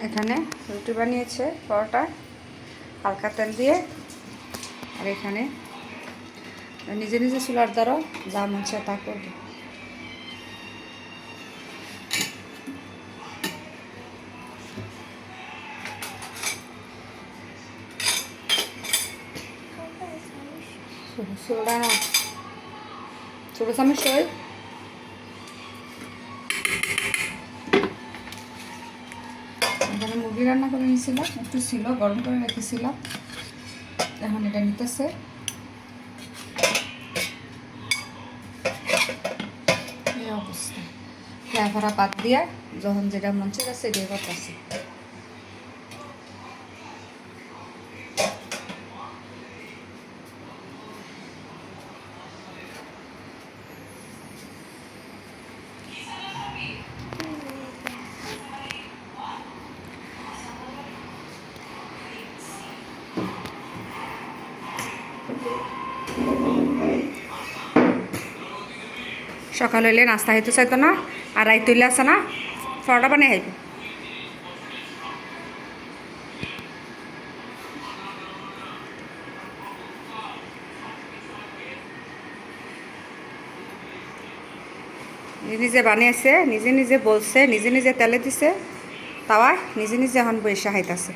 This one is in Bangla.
এখানে রুটি বানিয়েছে পরোটা হালকা তেল দিয়ে, আর এখানে নিজে নিজে চুলার দ্বারা যা মন চায় তা করবে। ছোটো চামচ সই এখানে মুরগি রান্না করে নিয়েছিলাম, একটু ছিল গরম করে রেখেছিলাম, এখন এটা নিতেছে। এই অবস্থা ফ্রাই বাদ দিয়া যখন যেটা মন চাইছে সেটাই করতেছে। সকাল হইলে নাস্তা খাইতে চাইতো না, আর রাইত হইলে আছে না পরোটা বানিয়ে খাইবে। নিজে বানিয়েছে, নিজে নিজে বলছে, নিজে নিজে তেলে দিছে, তাওয়ায় নিজে নিজে এখন বৈশা খাইতেছে।